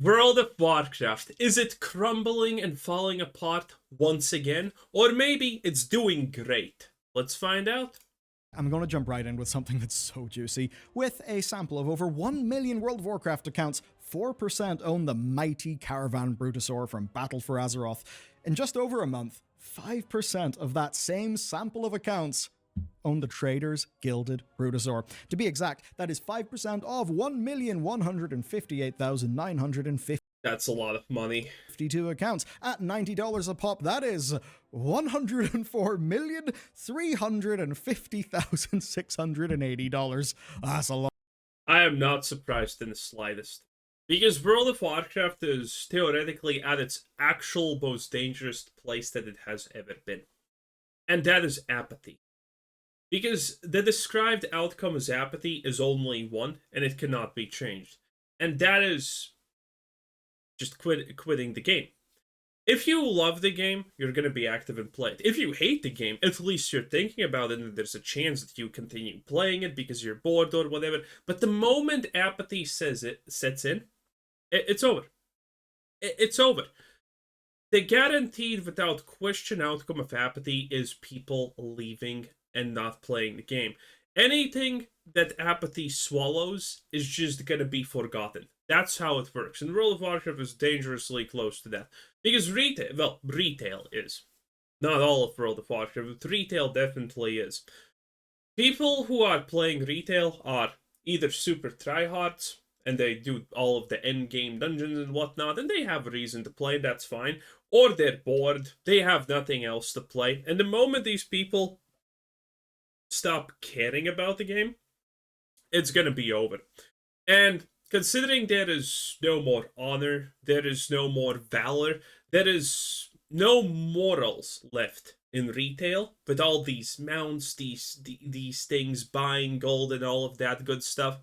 World of Warcraft, is it crumbling and falling apart once again? Or maybe it's doing great? Let's find out. I'm going to jump right in with something that's so juicy. With a sample of over 1 million World of Warcraft accounts, 4% own the mighty Caravan Brutosaur from Battle for Azeroth. In just over a month, 5% of that same sample of accounts own the Traders Gilded Brutosaur. To be exact, that is 5% of 1,158,950. That's a lot of money. 52 accounts at $90 a pop. That is $104,350,680. That's a lot. I am not surprised in the slightest. Because World of Warcraft is theoretically at its actual most dangerous place that it has ever been. And that is apathy. Because the described outcome as apathy is only one, and it cannot be changed. And that is just quitting the game. If you love the game, you're going to be active and play it. If you hate the game, at least you're thinking about it and there's a chance that you continue playing it because you're bored or whatever. But the moment apathy sets in, it's over. It's over. The guaranteed without question outcome of apathy is people leaving and not playing the game. Anything that apathy swallows is just going to be forgotten. That's how it works. And World of Warcraft is dangerously close to that. Because retail is. Not all of World of Warcraft, but retail definitely is. People who are playing retail are either super tryhards, and they do all of the endgame dungeons and whatnot, and they have a reason to play, that's fine. Or they're bored, they have nothing else to play. And the moment these people stop caring about the game, it's gonna be over. And considering there is no more honor, there is no more valor, there is no morals left in retail, with all these mounts, these things, buying gold and all of that good stuff,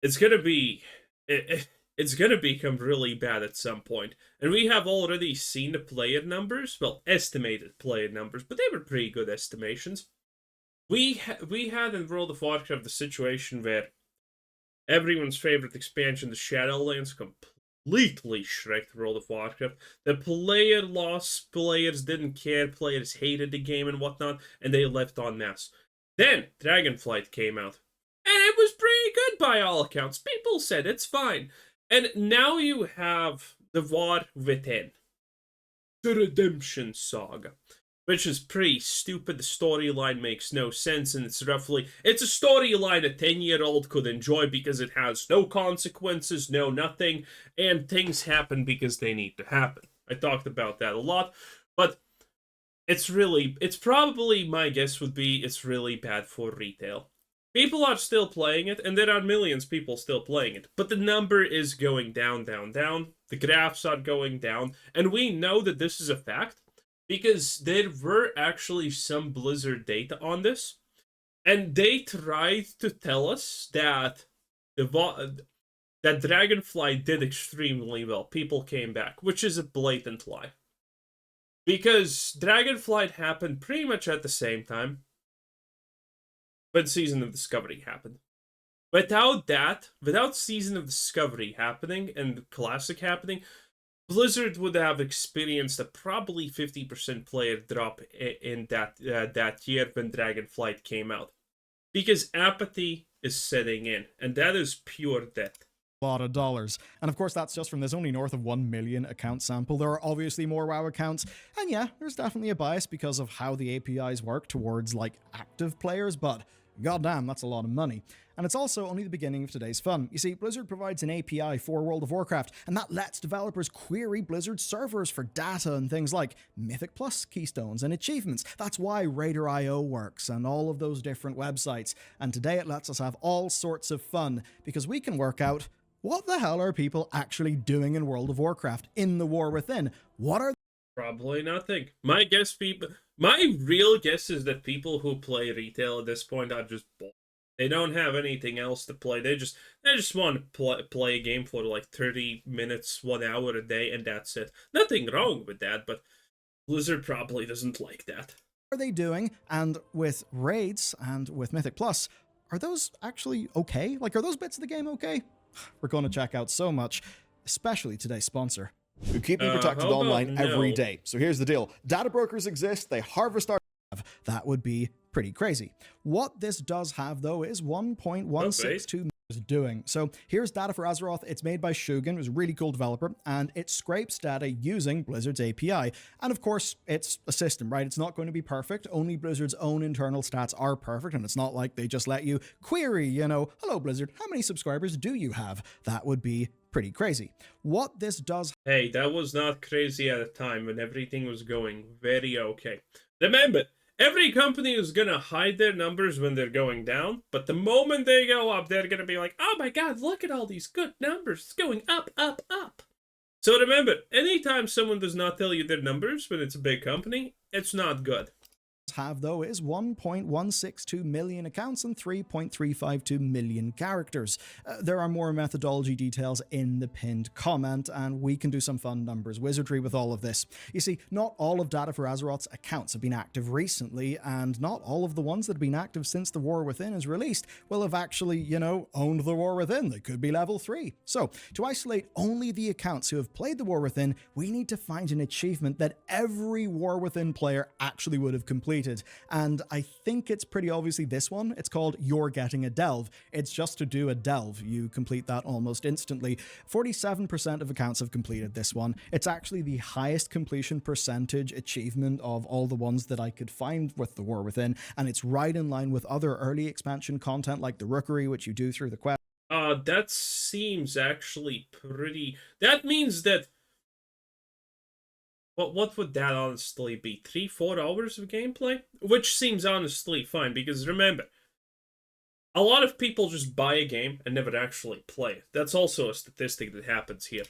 it's gonna be it's gonna become really bad at some point. And we have already seen the player numbers, well, estimated player numbers, but they were pretty good estimations. We had in World of Warcraft the situation where everyone's favorite expansion, the Shadowlands, completely shreked World of Warcraft. The player lost, players didn't care, players hated the game and whatnot, and they left en masse. Then Dragonflight came out, and it was pretty good by all accounts. People said it's fine. And now you have the War Within, the Redemption Saga, which is pretty stupid. The storyline makes no sense, and it's a storyline a 10-year-old could enjoy because it has no consequences, no nothing, and things happen because they need to happen. I talked about that a lot, but it's probably, my guess would be, it's really bad for retail. People are still playing it, and there are millions of people still playing it, but the number is going down, down, down. The graphs are going down, and we know that this is a fact, because there were actually some Blizzard data on this, and they tried to tell us that that Dragonfly did extremely well. People came back, which is a blatant lie. Because Dragonflight happened pretty much at the same time, but Season of Discovery happened. Without Season of Discovery happening and Classic happening, Blizzard would have experienced a probably 50% player drop in that year when Dragonflight came out. Because apathy is setting in, and that is pure death. Lot of dollars. And of course, that's just from this only north of 1 million account sample. There are obviously more WoW accounts, and yeah, there's definitely a bias because of how the APIs work towards, like, active players, but goddamn, that's a lot of money. And it's also only the beginning of today's fun. You see, Blizzard provides an API for World of Warcraft, and that lets developers query Blizzard servers for data and things like Mythic Plus keystones and achievements. That's why Raider.io works and all of those different websites. And today it lets us have all sorts of fun because we can work out what the hell are people actually doing in World of Warcraft in the War Within. What are Probably nothing. My real guess is that people who play retail at this point are just bored. They don't have anything else to play. They just want to play a game for like 30 minutes, 1 hour a day, and that's it. Nothing wrong with that, but Blizzard probably doesn't like that. are they doing? And with raids and with Mythic Plus, are those actually okay? Like, are those bits of the game okay? We're going to check out so much. especially today's sponsor. Who keep me protected how about online every no? day. So here's the deal. Data brokers exist, they harvest our That would be pretty crazy. What this does have, though, is 1.162 doing. So here's data for Azeroth. It's made by Shogun, who's a really cool developer, and it scrapes data using Blizzard's API. And of course, it's a system, right? It's not going to be perfect. Only Blizzard's own internal stats are perfect, and it's not like they just let you query, hello Blizzard, how many subscribers do you have? That would be pretty crazy. What this does... Hey, that was not crazy at a time when everything was going very okay. Remember, every company is gonna hide their numbers when they're going down, but the moment they go up, they're gonna be like, oh my god, look at all these good numbers. It's going up, up, up. So remember, anytime someone does not tell you their numbers when it's a big company, it's not good. Have, though, is 1.162 million accounts and 3.352 million characters. There are more methodology details in the pinned comment, and we can do some fun numbers wizardry with all of this. You see, not all of Data for Azeroth's accounts have been active recently, and not all of the ones that have been active since The War Within is released will have actually, owned The War Within. They could be level 3. So, to isolate only the accounts who have played The War Within, we need to find an achievement that every War Within player actually would have completed. And I think it's pretty obviously this one. It's called You're Getting a Delve. It's just to do a delve. You complete that almost instantly. 47% of accounts have completed this one. It's actually the highest completion percentage achievement of all the ones that I could find with The War Within, and it's right in line with other early expansion content like the Rookery, which you do through the quest. That seems actually pretty... That means that... What would that honestly be? 3-4 hours of gameplay? Which seems honestly fine, because remember, a lot of people just buy a game and never actually play it. That's also a statistic that happens here.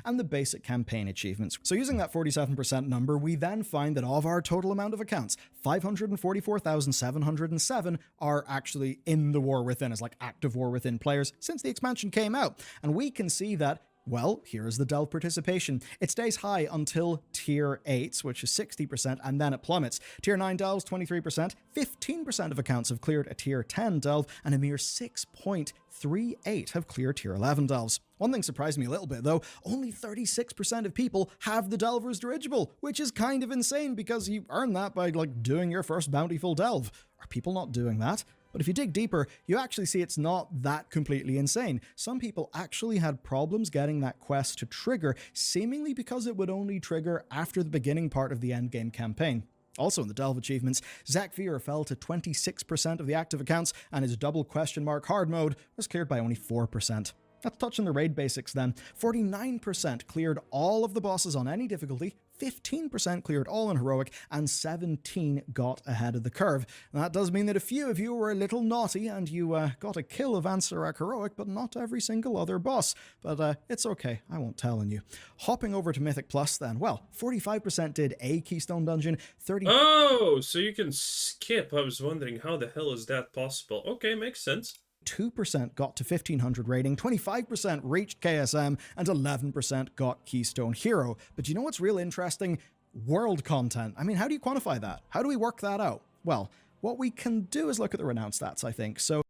And the basic campaign achievements. So using that 47% number, we then find that of our total amount of accounts, 544,707 are actually in the War Within, as like active War Within players since the expansion came out. And we can see that, well, here's the delve participation. It stays high until Tier 8, which is 60%, and then it plummets. Tier 9 delves, 23%, 15% of accounts have cleared a Tier 10 delve, and a mere 6.38 have cleared Tier 11 delves. One thing surprised me a little bit, though, only 36% of people have the Delver's Dirigible, which is kind of insane because you earn that by, doing your first bountiful delve. Are people not doing that? But if you dig deeper, you actually see it's not that completely insane. Some people actually had problems getting that quest to trigger, seemingly because it would only trigger after the beginning part of the endgame campaign. Also in the Delve achievements, Zakvir fell to 26% of the active accounts, and his double question mark hard mode was cleared by only 4%. Let's touch on the raid basics then. 49% cleared all of the bosses on any difficulty, 15% cleared all on heroic, and 17 got ahead of the curve. And that does mean that a few of you were a little naughty and you got a kill of Ansarak heroic, but not every single other boss. But it's okay, I won't tell on you. Hopping over to Mythic Plus then, well, 45% did a Keystone Dungeon, 30... Oh, so you can skip. I was wondering how the hell is that possible. Okay, makes sense. 2% got to 1500 rating, 25% reached KSM, and 11% got Keystone Hero. But you know what's real interesting? World content. I mean, how do you quantify that? How do we work that out? Well, what we can do is look at the renown stats, I think. So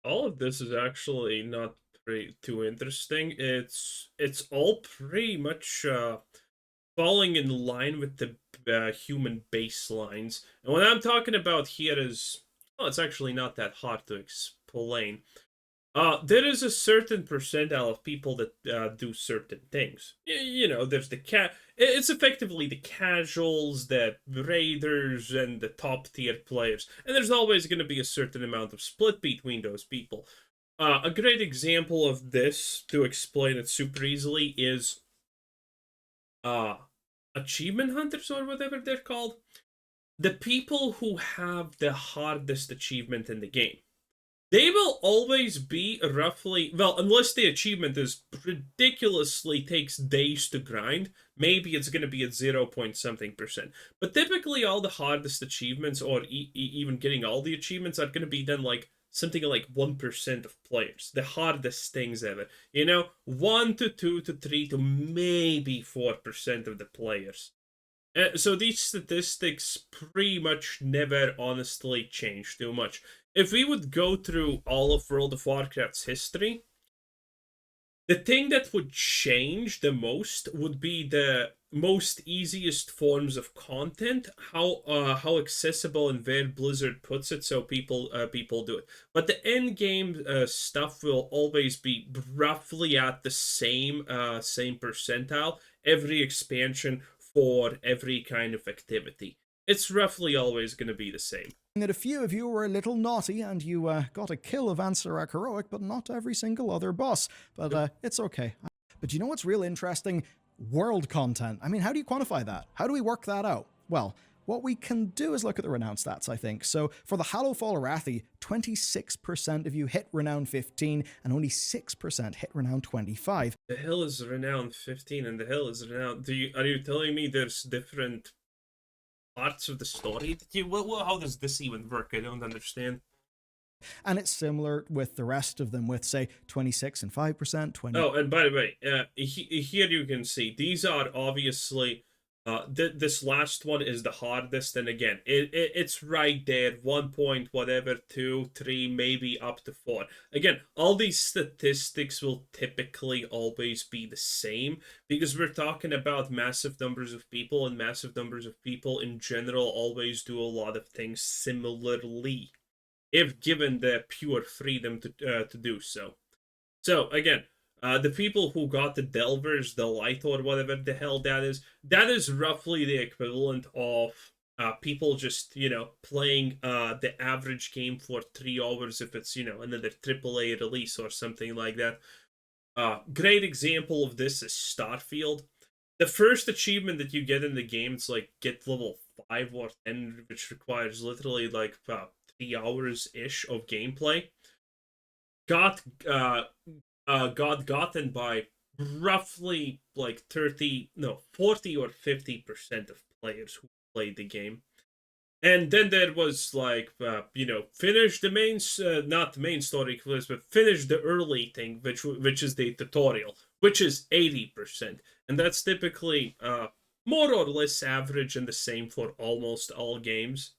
all of this is actually not too interesting. It's all pretty much falling in line with the human baselines. And what I'm talking about here is, well, it's actually not that hard to explain. There is a certain percentile of people that do certain things. You know, there's it's effectively the casuals, the raiders, and the top tier players. And there's always going to be a certain amount of split between those people. A great example of this, to explain it super easily, is achievement hunters, or whatever they're called. The people who have the hardest achievement in the game. They will always be roughly, well, unless the achievement is ridiculously takes days to grind, maybe it's going to be at 0 point something percent. But typically all the hardest achievements, or even getting all the achievements, are going to be done like something like 1% of players. The hardest things ever. You know, 1 to 2 to 3 to maybe 4% of the players. So these statistics pretty much never honestly change too much. If we would go through all of World of Warcraft's history, The thing that would change the most would be the most easiest forms of content, how accessible and where Blizzard puts it, so people do it. But the end game stuff will always be roughly at the same percentile every expansion for every kind of activity. It's roughly always going to be the same. That a few of you were a little naughty and you got a kill of Ansarak Heroic, but not every single other boss. But it's okay. But you know what's real interesting? World content. I mean, how do you quantify that? How do we work that out? Well, what we can do is look at the renown stats, I think. So for the Hallowfall Arathi, 26% of you hit renown 15 and only 6% hit renown 25. The hell is renown 15 and the hell is renown... Are you telling me there's different parts of the story that you... Well, how does this even work? I don't understand. And it's similar with the rest of them, with, say, 26 and 5%, 20... Oh, and by the way, here you can see, these are obviously... this last one is the hardest, and again, it's right there, 1 point whatever, 2, 3, maybe up to 4. Again, all these statistics will typically always be the same, because we're talking about massive numbers of people, and massive numbers of people in general always do a lot of things similarly, if given the pure freedom to do so. So, again, the people who got the Delvers, the Light, or whatever the hell that is roughly the equivalent of people just, playing the average game for 3 hours if it's, another AAA release or something like that. Great example of this is Starfield. The first achievement that you get in the game, it's like get level 5 or 10, which requires literally like 3 hours-ish of gameplay. Got gotten by roughly like 40 or 50% of players who played the game. And then there was like, finish the main, not the main story quest, but finish the early thing, which is the tutorial, which is 80%. And that's typically more or less average and the same for almost all games.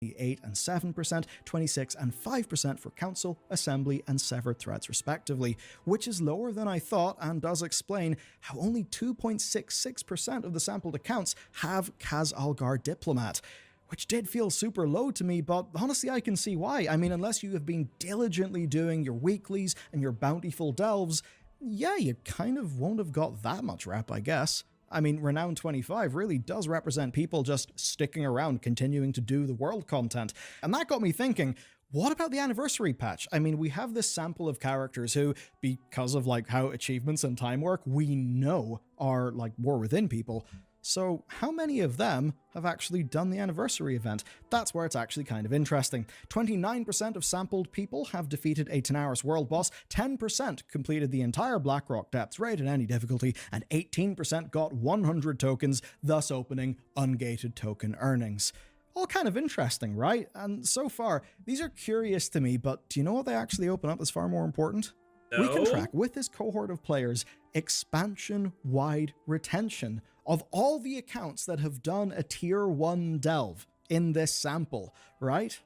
8 and 7%, 26 and 5% for Council, Assembly, and Severed Threads respectively, which is lower than I thought and does explain how only 2.66% of the sampled accounts have Kaz Algar Diplomat, which did feel super low to me, but honestly I can see why. I mean, unless you have been diligently doing your weeklies and your bountiful delves, yeah, you kind of won't have got that much rep, I guess. I mean, Renown 25 really does represent people just sticking around, continuing to do the world content. And that got me thinking, what about the anniversary patch? I mean, we have this sample of characters who, because of like how achievements and time work, we know are like War Within people. So how many of them have actually done the anniversary event? That's where it's actually kind of interesting. 29% of sampled people have defeated a Tanaris world boss, 10% completed the entire Blackrock Depths raid in any difficulty, and 18% got 100 tokens, thus opening ungated token earnings. All kind of interesting, right? And so far, these are curious to me, but do you know what they actually open up as far more important? No? We can track, with this cohort of players, expansion-wide retention of all the accounts that have done a tier 1 delve in this sample, right?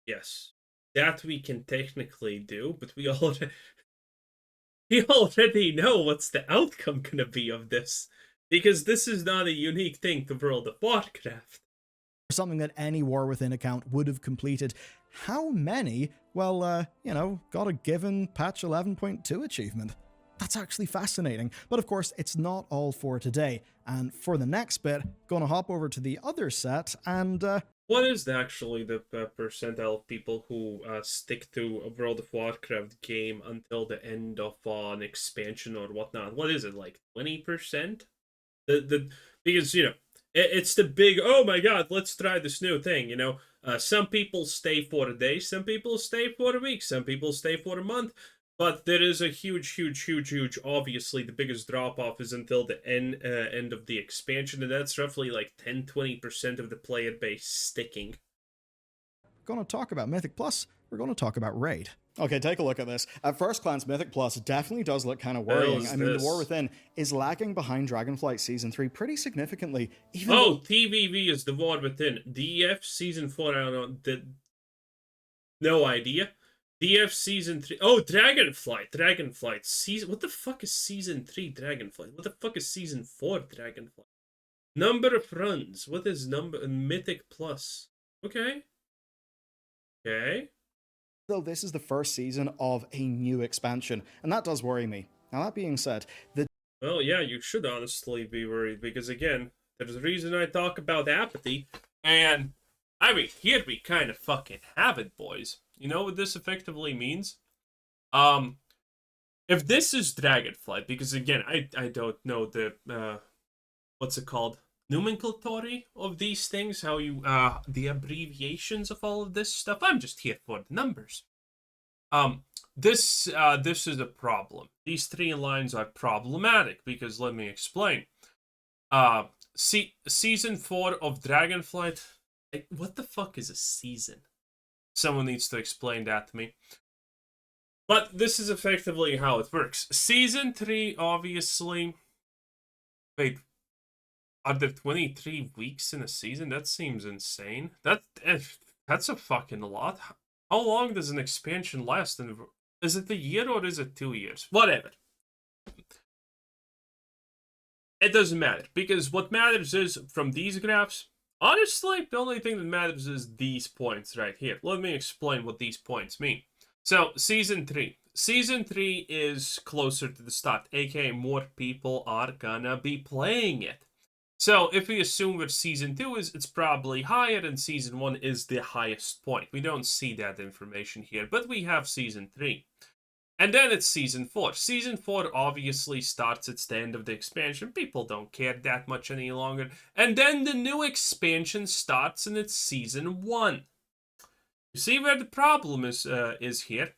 Yes, that we can technically do, but we already know what's the outcome gonna be of this, because this is not a unique thing to World of Warcraft. Something that any War Within account would have completed. How many, well, got a given patch 11.2 achievement? That's actually fascinating. But of course, it's not all for today. And for the next bit, gonna hop over to the other set and... What is actually the percentile of people who stick to a World of Warcraft game until the end of an expansion or whatnot? What is it, like 20%? Because, it's the big, oh my god, let's try this new thing, some people stay for a day, some people stay for a week, some people stay for a month. But there is a huge, obviously the biggest drop-off is until the end of the expansion, and that's roughly like 10-20% of the player base sticking. We're going to talk about Mythic Plus, we're going to talk about Raid. Okay, take a look at this. At first glance, Mythic Plus definitely does look kind of worrying. I mean, the War Within is lagging behind Dragonflight Season 3 pretty significantly. TVV is the War Within. DEF Season 4, I don't know, no idea. DF Season 3. Oh, Dragonflight. Season. What the fuck is Season 3 Dragonflight? What the fuck is Season 4 Dragonflight? Number of runs. What is Mythic Plus? Okay. Okay. So this is the first season of a new expansion, and that does worry me. Now, that being said, well, yeah, you should honestly be worried, because again, there's a reason I talk about apathy, and I mean, here we kind of fucking have it, boys. You know what this effectively means? If this is Dragonflight, because again, I don't know the, what's it called? Nomenclatory of these things, how you, the abbreviations of all of this stuff. I'm just here for the numbers. This is a problem. These 3 lines are problematic, because let me explain. Season 4 of Dragonflight. What the fuck is a season? Someone needs to explain that to me. But this is effectively how it works. Season 3, obviously. Wait, are there 23 weeks in a season? That seems insane. That's a fucking lot. How long does an expansion last? Is it a year or is it 2 years? Whatever. It doesn't matter, because what matters is, from these graphs, honestly, the only thing that matters is these points right here. Let me explain what these points mean. So, Season 3. Season 3 is closer to the start, aka more people are gonna be playing it. So, if we assume where Season 2 is, it's probably higher, and Season 1 is the highest point. We don't see that information here, but we have Season 3. And then it's Season 4. Season 4 obviously starts at the end of the expansion. People don't care that much any longer. And then the new expansion starts, and it's Season 1. You see where the problem is here?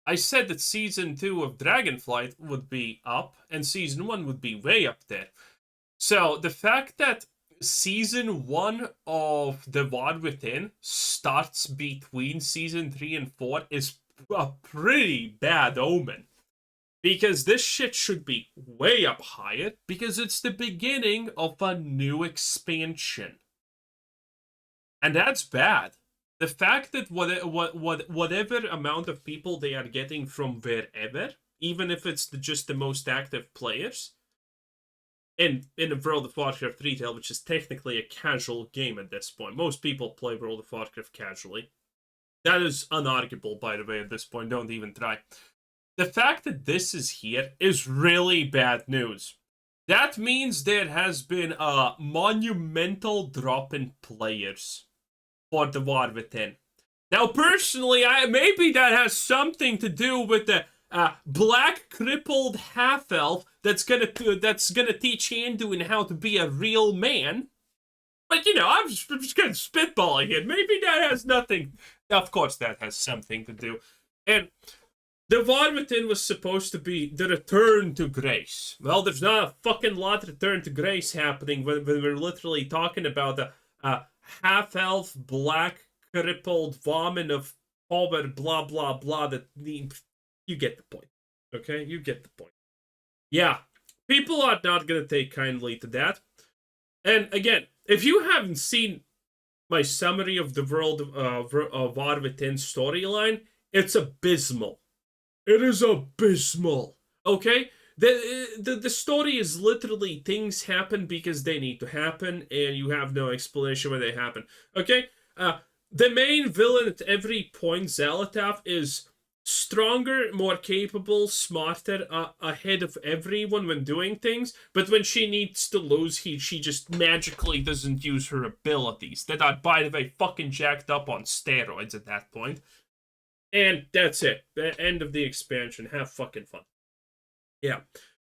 I said that Season 2 of Dragonflight would be up, and Season 1 would be way up there. So, the fact that Season 1 of The War Within starts between Season 3 and 4 is a pretty bad omen. Because this shit should be way up higher, because it's the beginning of a new expansion. And that's bad. The fact that whatever amount of people they are getting from wherever, even if it's just the most active players, in the World of Warcraft retail, which is technically a casual game at this point. Most people play World of Warcraft casually. That is unarguable, by the way, at this point. Don't even try. The fact that this is here is really bad news. That means there has been a monumental drop in players for the War Within. Now, personally, maybe that has something to do with the black crippled half-elf that's gonna teach Anduin how to be a real man. But, you know, I'm just kind of spitballing here. Maybe that has nothing. Of course that has something to do. And the War Within was supposed to be the return to grace. Well, there's not a fucking lot of return to grace happening when we're literally talking about the half-elf, black, crippled vomit of power, blah, blah, blah. You get the point. Okay? You get the point. Yeah. People are not going to take kindly to that. And again, if you haven't seen my summary of the World of War Within storyline, it's abysmal. It is abysmal. Okay? The story is literally things happen because they need to happen, and you have no explanation why they happen. Okay? The main villain at every point, Xalatath, is stronger, more capable, smarter, ahead of everyone when doing things, but when she needs to lose, she just magically doesn't use her abilities that are, by the way, fucking jacked up on steroids at that point. And that's it. The end of the expansion. Have fucking fun. Yeah.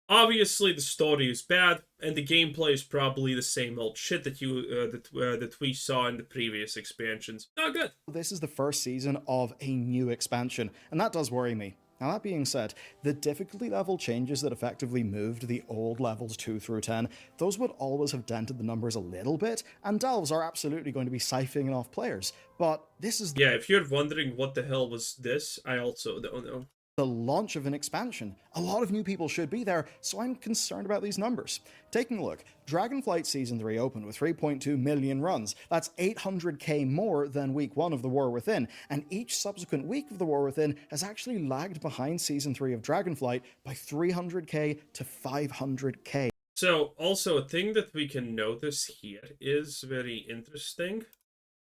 Obviously, the story is bad, and the gameplay is probably the same old shit that we saw in the previous expansions. Not good. This is the first season of a new expansion, and that does worry me. Now, that being said, the difficulty level changes that effectively moved the old levels 2 through 10, those would always have dented the numbers a little bit, and delves are absolutely going to be siphoning off players. But this is... Yeah, if you're wondering what the hell was this, I also don't know. the launch of an expansion. A lot of new people should be there, so I'm concerned about these numbers. Taking a look, Dragonflight Season 3 opened with 3.2 million runs. That's 800k more than Week 1 of The War Within, and each subsequent week of The War Within has actually lagged behind Season 3 of Dragonflight by 300k to 500k. So, also, a thing that we can notice here is very interesting.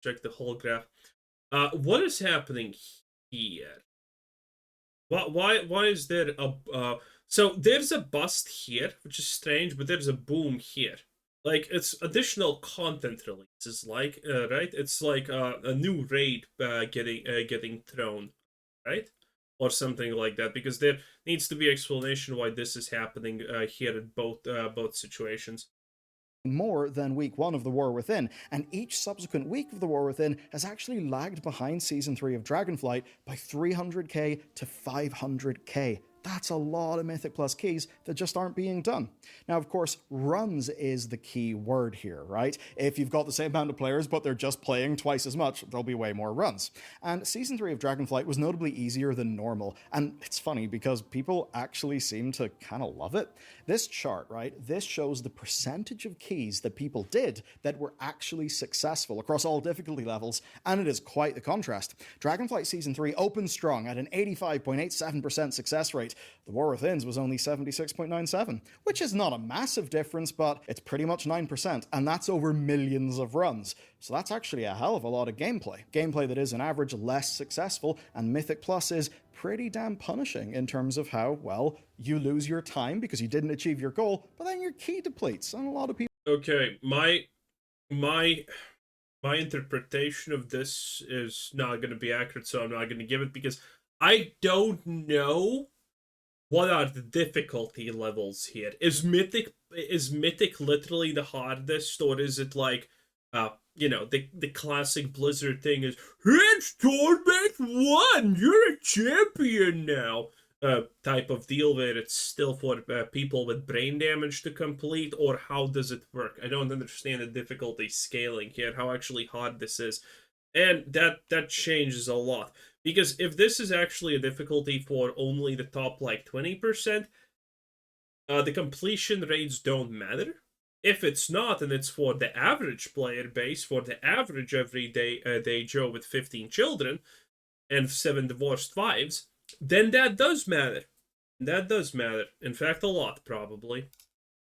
Check the whole graph. What is happening here? Why is there a so there's a bust here, which is strange, but there's a boom here. Like, it's additional content releases, like right? It's like a new raid getting thrown, right? Or something like that, because there needs to be explanation why this is happening here in both situations. More than Week 1 of The War Within, and each subsequent week of The War Within has actually lagged behind Season 3 of Dragonflight by 300k to 500k. That's a lot of Mythic Plus keys that just aren't being done. Now, of course, runs is the key word here, right? If you've got the same amount of players, but they're just playing twice as much, there'll be way more runs. And Season 3 of Dragonflight was notably easier than normal, and it's funny because people actually seem to kind of love it. This chart, right, this shows the percentage of keys that people did that were actually successful across all difficulty levels, and it is quite the contrast. Dragonflight Season 3 opened strong at an 85.87% success rate. The War Within's was only 76.97, which is not a massive difference, but it's pretty much 9%, and that's over millions of runs. So that's actually a hell of a lot of gameplay. Gameplay that is, on average, less successful, and Mythic Plus is pretty damn punishing in terms of how, well, you lose your time because you didn't achieve your goal, but then your key depletes, and a lot of people... Okay, my interpretation of this is not going to be accurate, so I'm not going to give it, because I don't know what are the difficulty levels here. Is Mythic literally the hardest, or is it like, the classic Blizzard thing is, it's Tournament 1, you're a champion now, type of deal where it's still for people with brain damage to complete, or how does it work? I don't understand the difficulty scaling here, how actually hard this is. And that changes a lot. Because if this is actually a difficulty for only the top, like, 20%, the completion rates don't matter. If it's not, and it's for the average player base, for the average everyday Joe with 15 children and 7 divorced wives, then that does matter. That does matter. In fact, a lot, probably.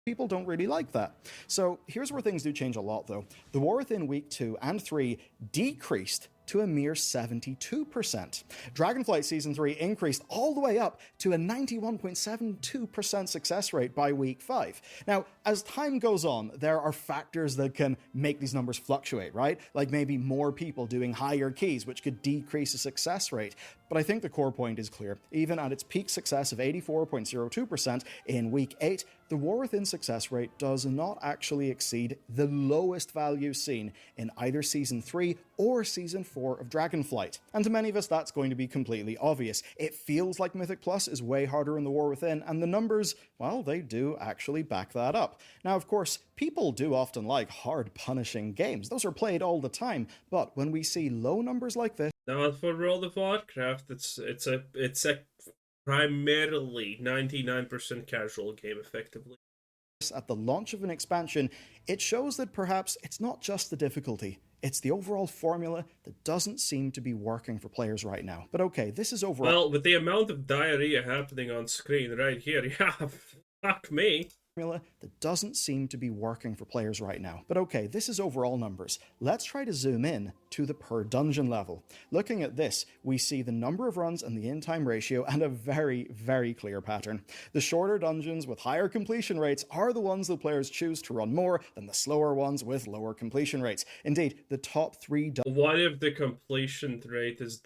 People don't really like that. So here's where things do change a lot, though. The War Within Week 2 and 3 decreased to a mere 72%. Dragonflight Season 3 increased all the way up to a 91.72% success rate by Week 5. Now, as time goes on, there are factors that can make these numbers fluctuate, right? Like maybe more people doing higher keys, which could decrease the success rate. But I think the core point is clear. Even at its peak success of 84.02% in Week 8, the War Within success rate does not actually exceed the lowest value seen in either Season 3 or Season 4 of Dragonflight. And to many of us, that's going to be completely obvious. It feels like Mythic Plus is way harder in the War Within, and the numbers, well, they do actually back that up. Now, of course, people do often like hard punishing games. Those are played all the time, but when we see low numbers like this, not for World of Warcraft, it's a primarily 99% casual game, effectively. At the launch of an expansion, it shows that perhaps it's not just the difficulty, it's the overall formula that doesn't seem to be working for players right now. But okay, this is overall... Well, with the amount of diarrhea happening on screen right here, yeah, fuck me. That doesn't seem to be working for players right now. But okay, this is overall numbers. Let's try to zoom in to the per dungeon level. Looking at this, we see the number of runs and the in-time ratio, and a very, very clear pattern. The shorter dungeons with higher completion rates are the ones that players choose to run more than the slower ones with lower completion rates. Indeed, the top 3 What if the completion rate is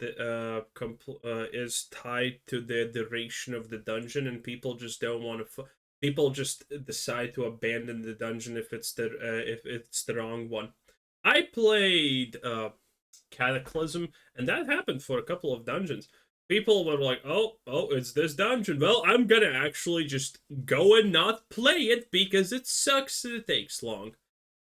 is tied to the duration of the dungeon, and people just don't want to... People just decide to abandon the dungeon if it's the wrong one. I played Cataclysm, and that happened for a couple of dungeons. People were like, oh, it's this dungeon. Well, I'm gonna actually just go and not play it because it sucks and it takes long.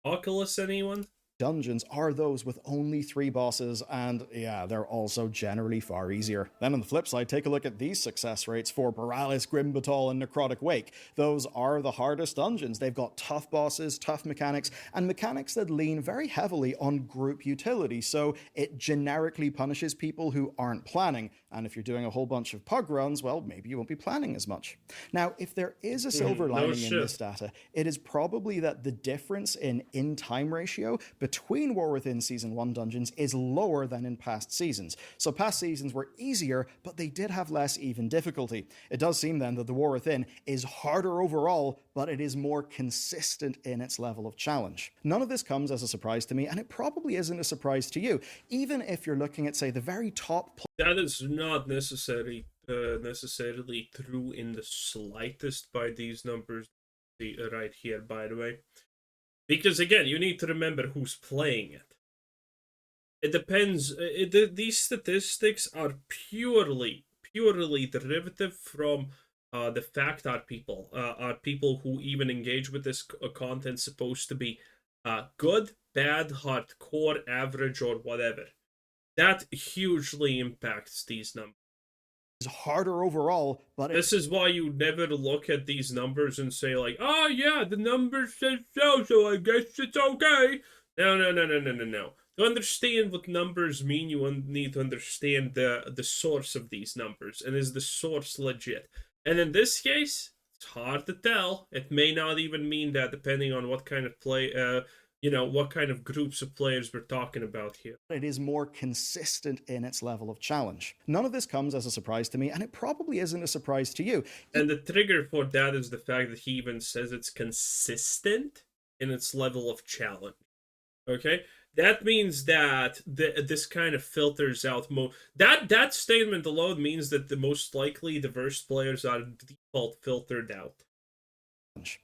Oculus, anyone? dungeons are those with only 3 bosses, and yeah, they're also generally far easier. Then on the flip side, take a look at these success rates for Borealis, Grimbatal, and Necrotic Wake. Those are the hardest dungeons. They've got tough bosses, tough mechanics, and mechanics that lean very heavily on group utility, so it generically punishes people who aren't planning. And if you're doing a whole bunch of pug runs, well, maybe you won't be planning as much. Now, if there is a silver lining in this data, it is probably that the difference in time ratio between War Within Season 1 dungeons is lower than in past seasons. So past seasons were easier, but they did have less even difficulty. It does seem then that the War Within is harder overall, but it is more consistent in its level of challenge. None of this comes as a surprise to me, and it probably isn't a surprise to you, even if you're looking at, say, the very top. That is not necessarily true in the slightest by these numbers right here, by the way. Because again, you need to remember who's playing it. It depends. These statistics are purely derivative from the fact that people who even engage with this content supposed to be good, bad, hardcore, average, or whatever. That hugely impacts these numbers. It's harder overall, but this is why you never look at these numbers and say like, oh yeah, the numbers said so I guess it's okay. No. To understand what numbers mean, you need to understand the source of these numbers, and is the source legit? And in this case, it's hard to tell. It may not even mean that, depending on what kind of what kind of groups of players we're talking about here. It is more consistent in its level of challenge. None of this comes as a surprise to me, and it probably isn't a surprise to you. And the trigger for that is the fact that he even says it's consistent in its level of challenge. Okay? That means that this kind of filters out that statement alone means that the most likely the worst players are default filtered out.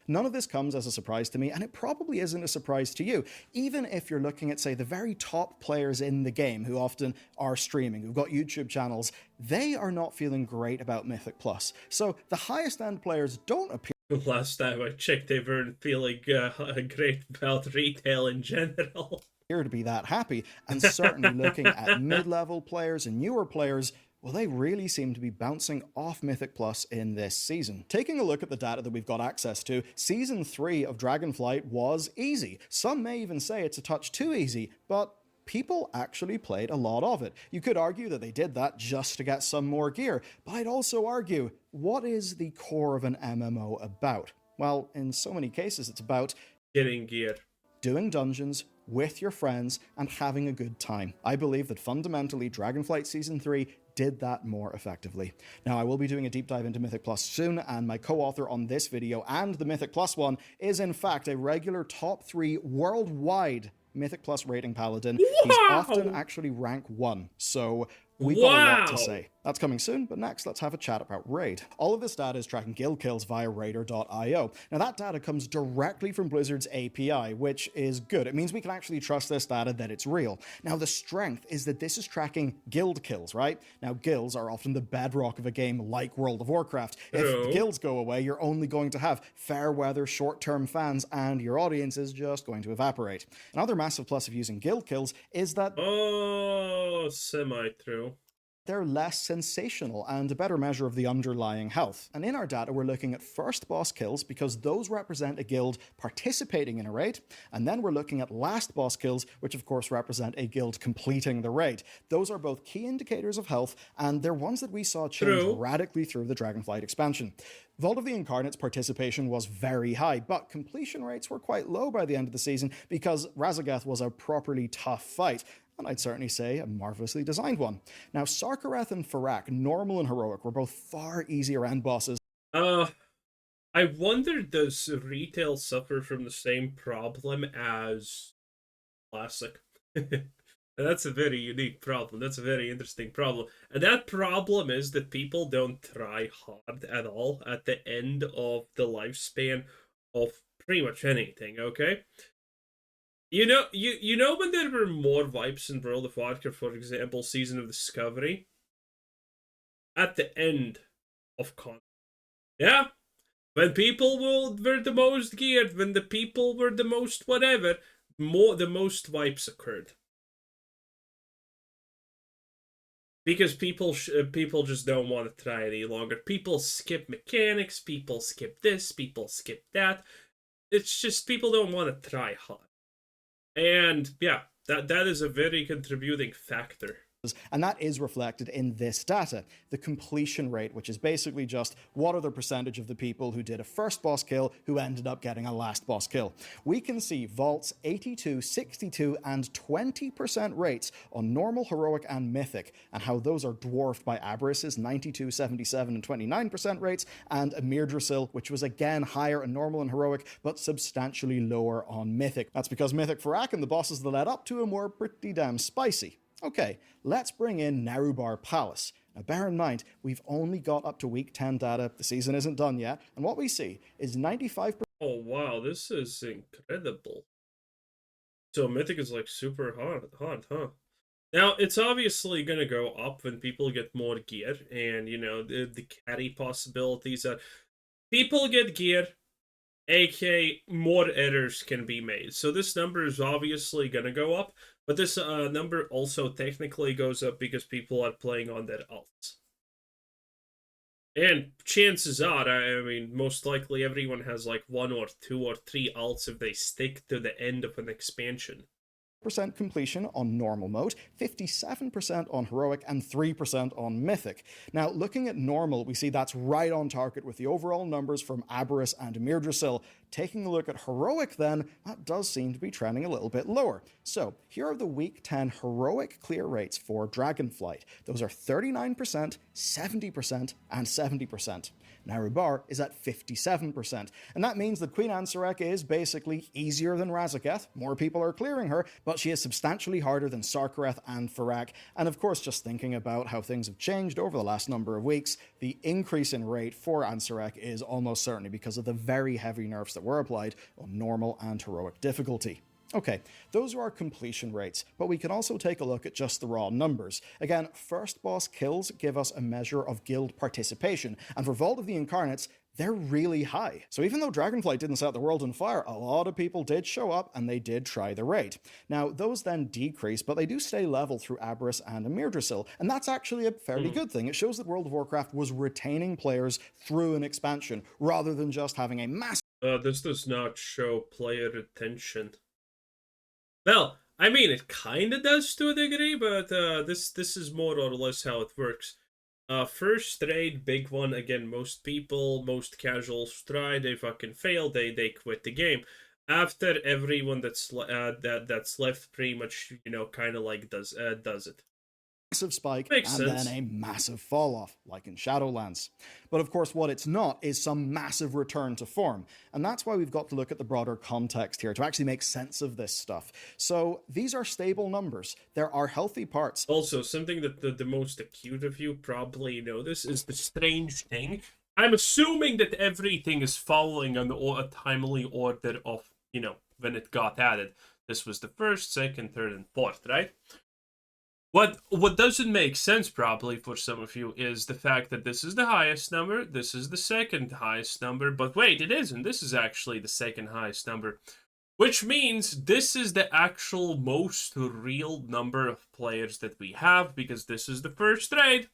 None of this comes as a surprise to me, and it probably isn't a surprise to you, even if you're looking at, say, the very top players in the game who often are streaming, who've got YouTube channels. They are not feeling great about Mythic Plus. So the highest end players don't appear. Last time I checked, they weren't feeling great about retail in general. To be that happy, and certainly looking at mid-level players and newer players, well, they really seem to be bouncing off Mythic Plus in this season. Taking a look at the data that we've got access to, Season 3 of Dragonflight was easy. Some may even say it's a touch too easy, but people actually played a lot of it. You could argue that they did that just to get some more gear, but I'd also argue, what is the core of an MMO about? Well, in so many cases, it's about getting gear, doing dungeons with your friends, and having a good time. I believe that fundamentally Dragonflight Season 3 did that more effectively. Now, I will be doing a deep dive into Mythic Plus soon, and my co-author on this video and the Mythic Plus one is in fact a regular top 3 worldwide Mythic Plus rating paladin. Wow! He's often actually rank 1, so we've got a lot to say. That's coming soon, but next let's have a chat about Raid. All of this data is tracking guild kills via Raider.io. Now that data comes directly from Blizzard's API, which is good. It means we can actually trust this data that it's real. Now the strength is that this is tracking guild kills, right? Now guilds are often the bedrock of a game like World of Warcraft. If guilds go away, you're only going to have fair weather short-term fans, and your audience is just going to evaporate. Another massive plus of using guild kills is that semi-true. They're less sensational and a better measure of the underlying health. And in our data, we're looking at first boss kills because those represent a guild participating in a raid. And then we're looking at last boss kills, which of course represent a guild completing the raid. Those are both key indicators of health, and they're ones that we saw change radically through the Dragonflight expansion. Vault of the Incarnate's participation was very high, but completion rates were quite low by the end of the season because Razageth was a properly tough fight. And I'd certainly say a marvelously designed one. Now, Sarkareth and Farak, normal and heroic, were both far easier end bosses. I wonder, does retail suffer from the same problem as Classic? That's a very unique problem. That's a very interesting problem. And that problem is that people don't try hard at all at the end of the lifespan of pretty much anything, okay? You know when there were more wipes in World of Warcraft, for example, Season of Discovery? At the end of content. Yeah? When people were the most geared, when the people were the most whatever, the most wipes occurred. Because people just don't want to try any longer. People skip mechanics, people skip this, people skip that. It's just people don't want to try hard. And yeah, that is a very contributing factor. And that is reflected in this data, the completion rate, which is basically just what are the percentage of the people who did a first boss kill who ended up getting a last boss kill. We can see Vault's 82, 62, and 20% rates on normal, heroic, and mythic, and how those are dwarfed by Aberrus's 92, 77, and 29% rates, and Emirdrasil, which was again higher in normal and heroic, but substantially lower on mythic. That's because mythic Farak and the bosses that led up to him were pretty damn spicy. Okay, let's bring in Narubar Palace. Now bear in mind, we've only got up to week 10 data, the season isn't done yet, and what we see is 95%. Oh wow, this is incredible. So Mythic is like super hot, huh? Now, it's obviously gonna go up when people get more gear, and you know, the carry possibilities are people get gear, aka more errors can be made. So this number is obviously gonna go up, but this number also technically goes up because people are playing on their alts. And chances are, I mean, most likely everyone has like 1 or 2 or 3 alts if they stick to the end of an expansion. Completion on normal mode, 57% on heroic, and 3% on mythic. Now, looking at normal, we see that's right on target with the overall numbers from Aberrus and Emirdrasil. Taking a look at heroic, then, that does seem to be trending a little bit lower. So, here are the week 10 heroic clear rates for Dragonflight. Those are 39%, 70%, and 70%. Narubar is at 57%, and that means that Queen Ansarek is basically easier than Razaketh. More people are clearing her, but she is substantially harder than Sarkareth and Farak. And of course, just thinking about how things have changed over the last number of weeks, the increase in rate for Ansarek is almost certainly because of the very heavy nerfs that were applied on normal and heroic difficulty. Okay, those are our completion rates, but we can also take a look at just the raw numbers. Again, first boss kills give us a measure of guild participation, and for Vault of the Incarnates, they're really high. So even though Dragonflight didn't set the world on fire, a lot of people did show up and they did try the raid. Now, those then decrease, but they do stay level through Aberrus and Emirdrasil, and that's actually a fairly good thing. It shows that World of Warcraft was retaining players through an expansion, rather than just having a massive... This does not show player retention. Well, I mean, it kind of does to a degree, but this is more or less how it works. First raid, big one, again, most casuals try, they fucking fail, they quit the game. After everyone that's left pretty much, you know, kind of like does it. Massive spike Makes and sense. then a massive fall off, like in Shadowlands. But of course, what it's not is some massive return to form, and that's why we've got to look at the broader context here to actually make sense of this stuff. So these are stable numbers. There are healthy parts. Also, something that the most acute of you probably notice is the strange thing. I'm assuming that everything is following on a timely order of, you know, when it got added. This was the first, second, third, and fourth, right? What doesn't make sense probably for some of you is the fact that this is the highest number, this is the second highest number, but wait, it isn't. This is actually the second highest number, which means this is the actual most real number of players that we have, because this is the first raid,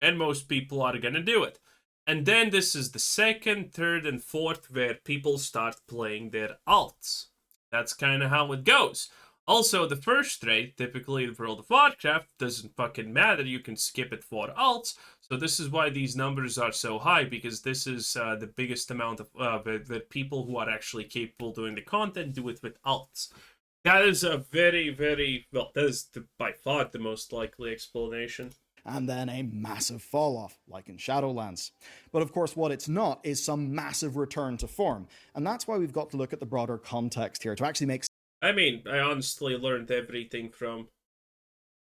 and most people are gonna do it. And then this is the second, third, and fourth where people start playing their alts. That's kind of how it goes. Also, the first raid, typically in World of Warcraft, doesn't fucking matter. You can skip it for alts. So this is why these numbers are so high, because this is the biggest amount of the people who are actually capable of doing the content do it with alts. That is a very, very, well, that is by far the most likely explanation. And then a massive fall off, like in Shadowlands. But of course, what it's not is some massive return to form. And that's why we've got to look at the broader context here to actually make... I mean, I honestly learned everything from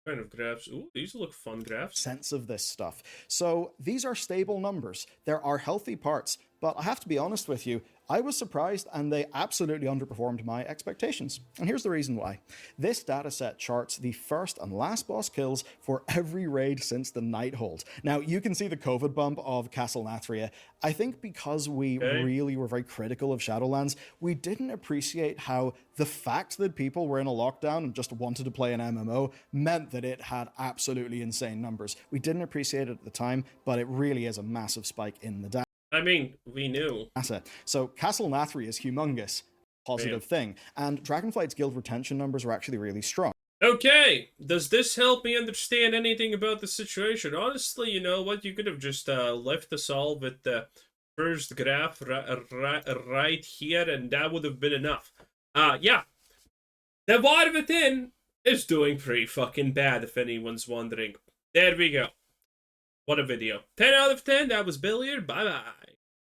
kind of graphs. Ooh, these look fun graphs. Sense of this stuff. So these are stable numbers. There are healthy parts, But I have to be honest with you, I was surprised and they absolutely underperformed my expectations. And here's the reason why. This dataset charts the first and last boss kills for every raid since the Nighthold. Now, you can see the COVID bump of Castle Nathria. I think because we really were very critical of Shadowlands, we didn't appreciate how the fact that people were in a lockdown and just wanted to play an MMO meant that it had absolutely insane numbers. We didn't appreciate it at the time, but it really is a massive spike in the data. I mean, we knew. So Castle Nathria is humongous, positive thing, and Dragonflight's guild retention numbers were actually really strong. Okay, does this help me understand anything about the situation? Honestly, you know what, you could have just left us all with the first graph right here, and that would have been enough. Yeah, the VOD within is doing pretty fucking bad, if anyone's wondering. There we go. What a video. 10 out of 10, that was Billiard, bye-bye.